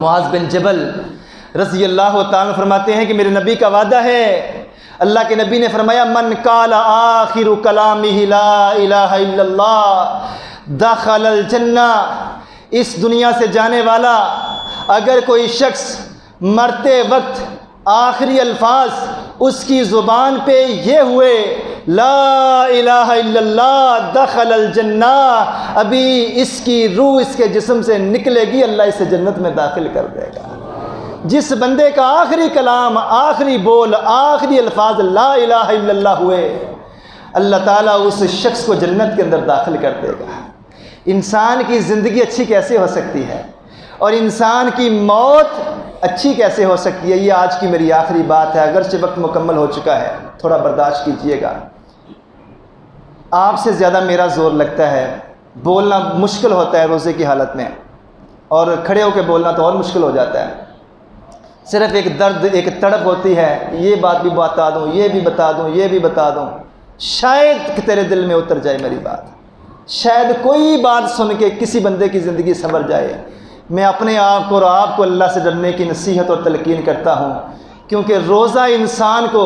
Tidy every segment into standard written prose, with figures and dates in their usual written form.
معاذ بن جبل رضی اللہ تعالیٰ فرماتے ہیں کہ میرے نبی کا وعدہ ہے، اللہ کے نبی نے فرمایا من قال آخر کلامہ لا الہ الا اللہ دخل الجنہ، اس دنیا سے جانے والا اگر کوئی شخص مرتے وقت آخری الفاظ اس کی زبان پہ یہ ہوئے لا الہ الا اللہ دخل الجنہ، ابھی اس کی روح اس کے جسم سے نکلے گی، اللہ اسے جنت میں داخل کر دے گا۔ جس بندے کا آخری کلام، آخری بول، آخری الفاظ لا الہ الا اللہ ہوئے، اللہ تعالیٰ اس شخص کو جنت کے اندر داخل کر دے گا۔ انسان کی زندگی اچھی کیسے ہو سکتی ہے اور انسان کی موت اچھی کیسے ہو سکتی ہے؟ یہ آج کی میری آخری بات ہے، اگرچہ وقت مکمل ہو چکا ہے، تھوڑا برداشت کیجئے گا۔ آپ سے زیادہ میرا زور لگتا ہے، بولنا مشکل ہوتا ہے روزے کی حالت میں، اور کھڑے ہو کے بولنا تو اور مشکل ہو جاتا ہے۔ صرف ایک درد، ایک تڑپ ہوتی ہے، یہ بات بھی بتا دوں، یہ بھی بتا دوں، یہ بھی بتا دوں، شاید کہ تیرے دل میں اتر جائے میری بات، شاید کوئی بات سن کے کسی بندے کی زندگی سنور جائے۔ میں اپنے آپ کو اور آپ کو اللہ سے ڈرنے کی نصیحت اور تلقین کرتا ہوں، کیونکہ روزہ انسان کو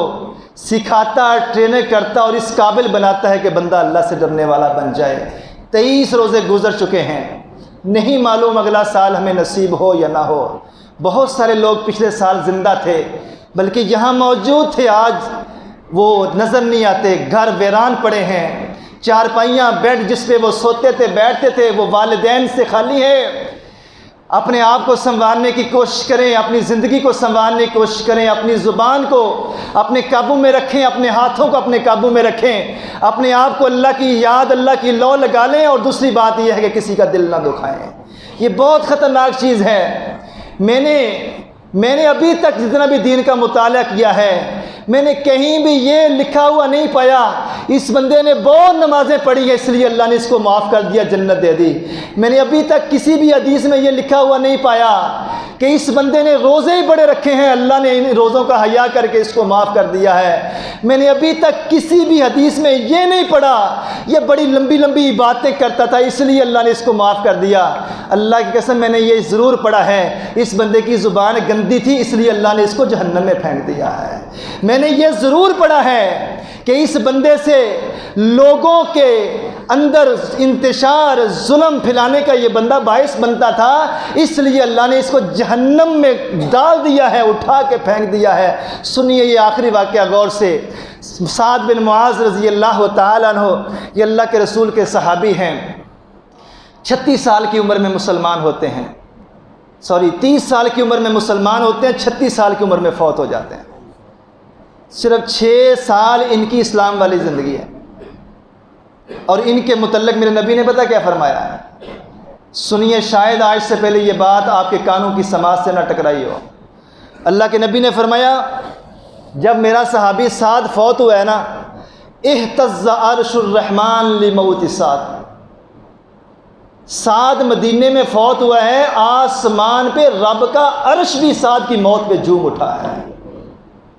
سکھاتا، ٹرین کرتا اور اس قابل بناتا ہے کہ بندہ اللہ سے ڈرنے والا بن جائے۔ 23 روزے گزر چکے ہیں، نہیں معلوم اگلا سال ہمیں نصیب ہو یا نہ ہو۔ بہت سارے لوگ پچھلے سال زندہ تھے، بلکہ یہاں موجود تھے، آج وہ نظر نہیں آتے، گھر ویران پڑے ہیں، چارپائیاں، بیڈ جس پہ وہ سوتے تھے، بیٹھتے تھے، وہ والدین سے خالی ہے۔ اپنے آپ کو سنوارنے کی کوشش کریں، اپنی زندگی کو سنوارنے کی کوشش کریں، اپنی زبان کو اپنے قابو میں رکھیں، اپنے ہاتھوں کو اپنے قابو میں رکھیں، اپنے آپ کو اللہ کی یاد، اللہ کی لو لگا لیں، اور دوسری بات یہ ہے کہ کسی کا دل نہ دکھائیں۔ یہ بہت خطرناک چیز ہے۔ میں نے ابھی تک جتنا بھی دین کا مطالعہ کیا ہے، میں نے کہیں بھی یہ لکھا ہوا نہیں پایا اس بندے نے بہت نمازیں پڑھی ہیں اس لیے اللہ نے اس کو معاف کر دیا، جنت دے دی۔ میں نے ابھی تک کسی بھی حدیث میں یہ لکھا ہوا نہیں پایا کہ اس بندے نے روزے ہی بڑے رکھے ہیں، اللہ نے ان روزوں کا حیا کر کے اس کو معاف کر دیا ہے۔ میں نے ابھی تک کسی بھی حدیث میں یہ نہیں پڑھا یہ بڑی لمبی لمبی باتیں کرتا تھا اس لیے اللہ نے اس کو معاف کر دیا۔ اللہ کی قسم میں نے یہ ضرور پڑھا ہے اس بندے کی زبان گندی تھی اس لیے اللہ نے اس کو جہنم میں پھینک دیا ہے۔ میں نے یہ ضرور پڑھا ہے کہ اس بندے سے لوگوں کے اندر انتشار، ظلم پھیلانے کا یہ بندہ باعث بنتا تھا، اس لیے اللہ نے اس کو جہنم میں ڈال دیا ہے، اٹھا کے پھینک دیا ہے۔ سنیے یہ آخری واقعہ غور سے۔ سعد بن معاذ رضی اللہ تعالیٰ عنہ یہ اللہ کے رسول کے صحابی ہیں، 36 سال کی عمر میں مسلمان ہوتے ہیں، 30 سال کی عمر میں مسلمان ہوتے ہیں، 36 سال کی عمر میں فوت ہو جاتے ہیں۔ صرف 6 سال ان کی اسلام والی زندگی ہے، اور ان کے متعلق میرے نبی نے پتہ کیا فرمایا ہے؟ سنیے، شاید آج سے پہلے یہ بات آپ کے کانوں کی سماعت سے نہ ٹکرائی ہو۔ اللہ کے نبی نے فرمایا جب میرا صحابی سعد فوت ہوا ہے نا، اہتز عرش الرحمن لموت سعد، سعد مدینے میں فوت ہوا ہے، آسمان پہ رب کا عرش بھی سعد کی موت پہ جھوم اٹھا ہے۔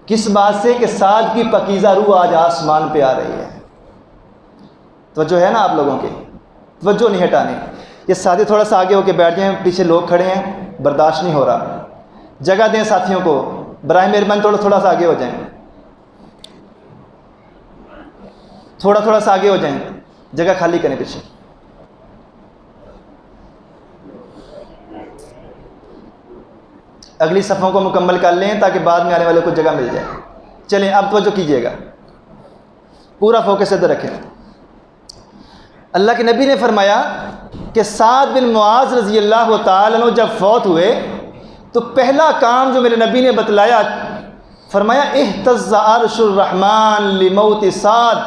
کس بات سے؟ کہ سعد کی پاکیزہ روح آج آسمان پہ آ رہی ہے۔ توجہ ہے نا آپ لوگوں کی؟ توجہ نہیں ہٹانی۔ یہ ساتھی تھوڑا سا آگے ہو کے بیٹھ جائیں، پیچھے لوگ کھڑے ہیں، برداشت نہیں ہو رہا، جگہ دیں ساتھیوں کو، برائے مہربانی تھوڑا سا آگے ہو جائیں، تھوڑا سا آگے ہو جائیں، جگہ خالی کریں پیچھے۔ اگلی صفوں کو مکمل کر لیں تاکہ بعد میں آنے والے کو جگہ مل جائے۔ چلیں اب توجہ کیجئے گا، پورا فوکس ادھر رکھیں۔ اللہ کے نبی نے فرمایا کہ سعد بن معاذ رضی اللہ تعالیٰ عنہ جب فوت ہوئے تو پہلا کام جو میرے نبی نے بتلایا، فرمایا اہتز عرش الرحمن لموت سعد،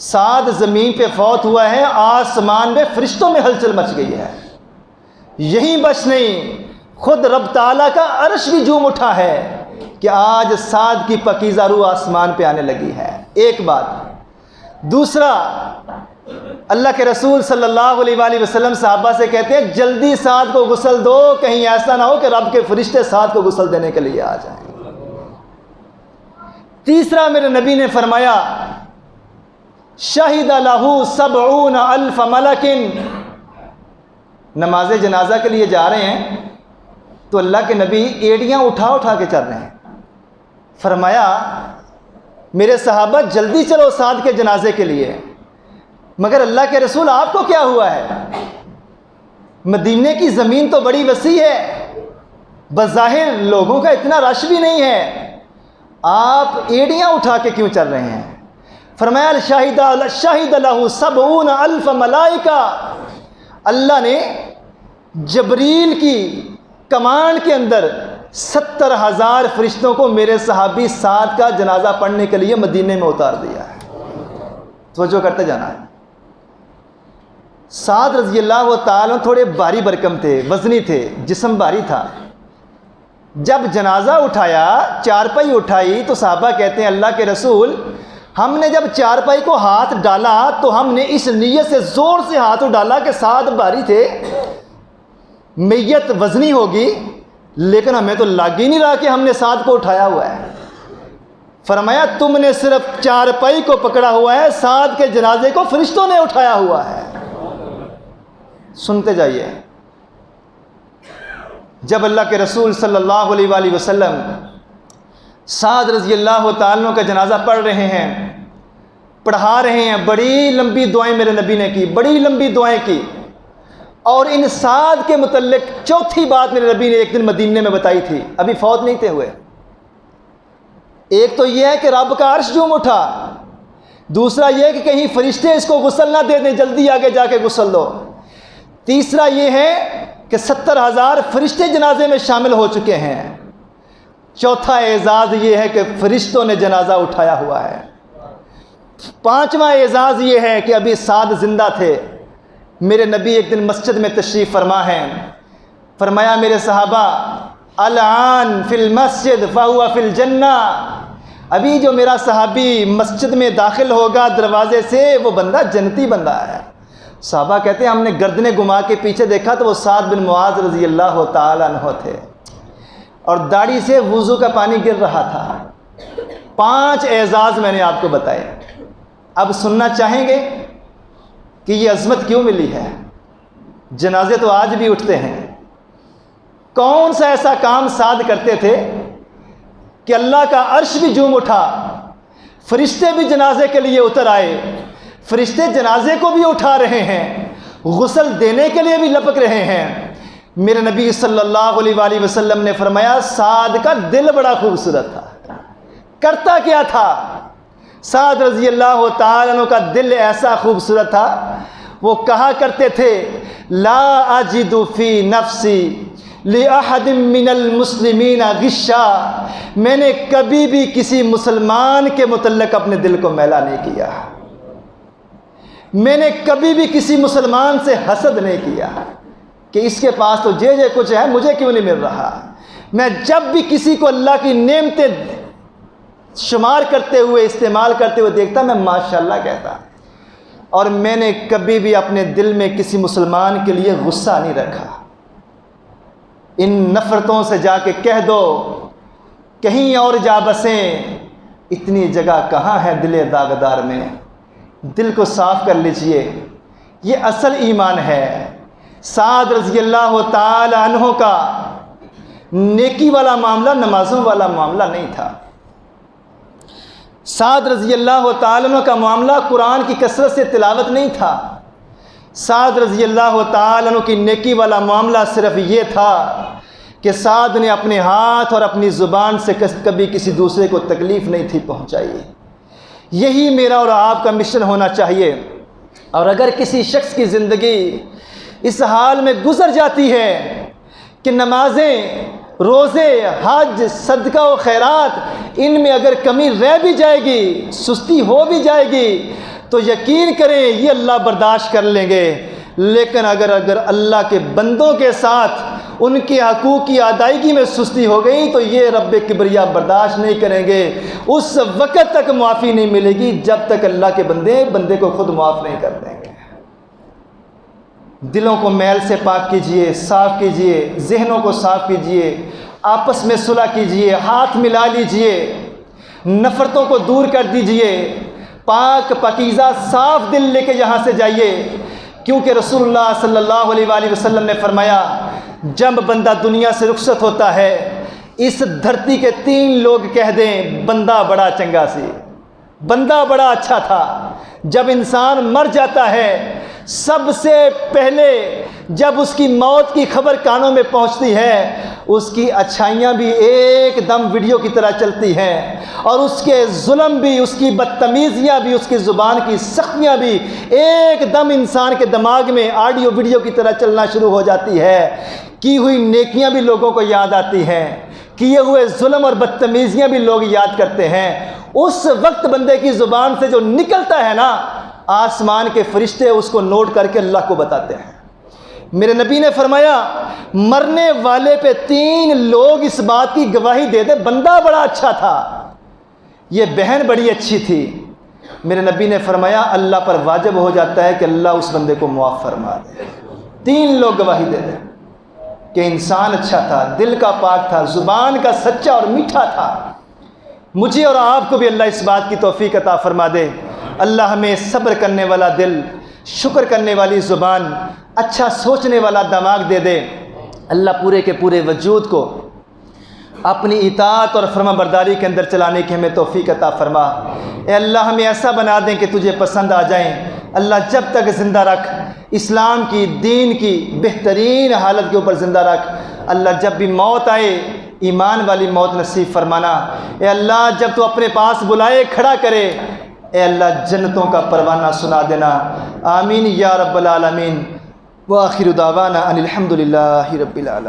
سعد زمین پہ فوت ہوا ہے، آسمان میں فرشتوں میں ہلچل مچ گئی ہے۔ یہیں بس نہیں، خود رب تعالیٰ کا عرش بھی جھوم اٹھا ہے کہ آج سعد کی پاکیزہ روح آسمان پہ آنے لگی ہے۔ ایک بات۔ دوسرا، اللہ کے رسول صلی اللہ علیہ وآلہ وسلم صحابہ سے کہتے ہیں جلدی سعد کو غسل دو، کہیں ایسا نہ ہو کہ رب کے فرشتے سعد کو غسل دینے کے لیے آ جائیں۔ تیسرا میرے نبی نے فرمایا شہد لہ 70,000 ملک، نماز جنازہ کے لیے جا رہے ہیں، تو اللہ کے نبی ایڑیاں اٹھا اٹھا کے چل رہے ہیں. فرمایا میرے صحابہ جلدی چلو سعد کے جنازے کے لیے. مگر اللہ کے رسول آپ کو کیا ہوا ہے؟ مدینے کی زمین تو بڑی وسیع ہے, بظاہر لوگوں کا اتنا رش بھی نہیں ہے, آپ ایڑیاں اٹھا کے کیوں چل رہے ہیں؟ فرمایا شاہد لہ 70,000 ملائکہ, اللہ نے جبریل کی کمانڈ کے اندر 70,000 فرشتوں کو میرے صحابی سعد کا جنازہ پڑھنے کے لیے مدینے میں اتار دیا ہے. توجہ کرتے جانا ہے. سعد رضی اللہ تعالیٰ تھوڑے بھاری بھرکم تھے, وزنی تھے, جسم بھاری تھا. جب جنازہ اٹھایا, چارپائی اٹھائی, تو صحابہ کہتے ہیں اللہ کے رسول ہم نے جب چارپائی کو ہاتھ ڈالا تو ہم نے اس نیت سے زور سے ہاتھ ڈالا کہ سعد بھاری تھے, میت وزنی ہوگی, لیکن ہمیں تو لگ ہی نہیں رہا کہ ہم نے سعد کو اٹھایا ہوا ہے. فرمایا تم نے صرف چارپائی کو پکڑا ہوا ہے, سعد کے جنازے کو فرشتوں نے اٹھایا ہوا ہے. سنتے جائیے. جب اللہ کے رسول صلی اللہ علیہ وآلہ وسلم سعد رضی اللہ تعالیٰ کا جنازہ پڑھ رہے ہیں, پڑھا رہے ہیں, بڑی لمبی دعائیں میرے نبی نے کی, بڑی لمبی دعائیں کی. اور ان سعد کے متعلق چوتھی بات میرے نبی نے ایک دن مدینے میں بتائی تھی, ابھی فوت نہیں تھے ہوئے. ایک تو یہ ہے کہ رب کا عرش جھوم اٹھا, دوسرا یہ کہ کہیں فرشتے اس کو غسل نہ دے دیں, جلدی آگے جا کے غسل دو. تیسرا یہ ہے کہ 70,000 فرشتے جنازے میں شامل ہو چکے ہیں. چوتھا اعزاز یہ ہے کہ فرشتوں نے جنازہ اٹھایا ہوا ہے. پانچواں اعزاز یہ ہے کہ ابھی سعد زندہ تھے. میرے نبی ایک دن مسجد میں تشریف فرما ہیں, فرمایا میرے صحابہ الان فی المسجد فہو فی الجنہ, ابھی جو میرا صحابی مسجد میں داخل ہوگا دروازے سے وہ بندہ جنتی بندہ ہے. صحابہ کہتے ہیں ہم نے گردنیں گما کے پیچھے دیکھا تو وہ سعد بن معاذ رضی اللہ تعالیٰ عنہ تھے, اور داڑھی سے وضو کا پانی گر رہا تھا. 5 اعزاز میں نے آپ کو بتائے. اب سننا چاہیں گے کہ یہ عظمت کیوں ملی ہے؟ جنازے تو آج بھی اٹھتے ہیں. کون سا ایسا کام سعد کرتے تھے کہ اللہ کا عرش بھی جھوم اٹھا, فرشتے بھی جنازے کے لیے اتر آئے, فرشتے جنازے کو بھی اٹھا رہے ہیں, غسل دینے کے لیے بھی لپک رہے ہیں. میرے نبی صلی اللہ علیہ وآلہ وسلم نے فرمایا سعد کا دل بڑا خوبصورت تھا. کرتا کیا تھا؟ سعد رضی اللہ تعالیٰ عنہ کا دل ایسا خوبصورت تھا, وہ کہا کرتے تھے لا اجد فی نفسی لأحد من المسلمین غشا, میں نے کبھی بھی کسی مسلمان کے متعلق اپنے دل کو میلا نہیں کیا, میں نے کبھی بھی کسی مسلمان سے حسد نہیں کیا کہ اس کے پاس تو جے کچھ ہے, مجھے کیوں نہیں مل رہا. میں جب بھی کسی کو اللہ کی نعمتیں شمار کرتے ہوئے, استعمال کرتے ہوئے دیکھتا میں ماشاءاللہ کہتا. اور میں نے کبھی بھی اپنے دل میں کسی مسلمان کے لیے غصہ نہیں رکھا. ان نفرتوں سے جا کے کہہ دو کہیں اور جا بسیں, اتنی جگہ کہاں ہے دل داغدار میں. دل کو صاف کر لیجئے, یہ اصل ایمان ہے. سعد رضی اللہ تعالی عنہ کا نیکی والا معاملہ نمازوں والا معاملہ نہیں تھا. سعد رضی اللہ تعالی عنہ کا معاملہ قرآن کی کثرت سے تلاوت نہیں تھا. سعد رضی اللہ تعالی عنہ کی نیکی والا معاملہ صرف یہ تھا کہ سعد نے اپنے ہاتھ اور اپنی زبان سے کبھی کسی دوسرے کو تکلیف نہیں تھی پہنچائی. یہی میرا اور آپ کا مشن ہونا چاہیے. اور اگر کسی شخص کی زندگی اس حال میں گزر جاتی ہے کہ نمازیں, روزے, حج, صدقہ و خیرات ان میں اگر کمی رہ بھی جائے گی, سستی ہو بھی جائے گی, تو یقین کریں یہ اللہ برداشت کر لیں گے. لیکن اگر اللہ کے بندوں کے ساتھ ان کے حقوق کی ادائیگی میں سستی ہو گئی تو یہ رب کبریا برداشت نہیں کریں گے. اس وقت تک معافی نہیں ملے گی جب تک اللہ کے بندے کو خود معاف نہیں کر دیں گے. دلوں کو میل سے پاک کیجئے, صاف کیجئے, ذہنوں کو صاف کیجئے, آپس میں صلح کیجئے, ہاتھ ملا لیجئے, نفرتوں کو دور کر دیجئے, پاک پاکیزہ صاف دل لے کے یہاں سے جائیے. کیونکہ رسول اللہ صلی اللہ علیہ وآلہ وسلم نے فرمایا جب بندہ دنیا سے رخصت ہوتا ہے اس دھرتی کے 3 لوگ کہہ دیں بندہ بڑا چنگا سی، بندہ بڑا اچھا تھا۔ جب انسان مر جاتا ہے سب سے پہلے جب اس کی موت کی خبر کانوں میں پہنچتی ہے اس کی اچھائیاں بھی ایک دم ویڈیو کی طرح چلتی ہیں، اور اس کے ظلم بھی، اس کی بدتمیزیاں بھی، اس کی زبان کی سختیاں بھی ایک دم انسان کے دماغ میں آڈیو ویڈیو کی طرح چلنا شروع ہو جاتی ہے۔ کی ہوئی نیکیاں بھی لوگوں کو یاد آتی ہیں، کیے ہوئے ظلم اور بدتمیزیاں بھی لوگ یاد کرتے ہیں۔ اس وقت بندے کی زبان سے جو نکلتا ہے نا، آسمان کے فرشتے اس کو نوٹ کر کے اللہ کو بتاتے ہیں۔ میرے نبی نے فرمایا مرنے والے پہ 3 لوگ اس بات کی گواہی دے دے بندہ بڑا اچھا تھا، یہ بہن بڑی اچھی تھی۔ میرے نبی نے فرمایا اللہ پر واجب ہو جاتا ہے کہ اللہ اس بندے کو معاف فرما دے۔ 3 لوگ گواہی دے دیں کہ انسان اچھا تھا، دل کا پاک تھا، زبان کا سچا اور میٹھا تھا۔ مجھے اور آپ کو بھی اللہ اس بات کی توفیق عطا فرما دے۔ اللہ ہمیں صبر کرنے والا دل، شکر کرنے والی زبان، اچھا سوچنے والا دماغ دے دے۔ اللہ پورے کے پورے وجود کو اپنی اطاعت اور فرما برداری کے اندر چلانے کی ہمیں توفیق عطا فرما۔ اے اللہ ہمیں ایسا بنا دیں کہ تجھے پسند آ جائیں۔ اللہ جب تک زندہ رکھ، اسلام کی، دین کی بہترین حالت کے اوپر زندہ رکھ۔ اللہ جب بھی موت آئے ایمان والی موت نصیب فرمانا۔ اے اللہ جب تو اپنے پاس بلائے کھڑا کرے، اے اللہ جنتوں کا پروانہ سنا دینا۔ آمین یا رب العالمین۔ وآخر دعوانا ان الحمد للہ رب العالمین۔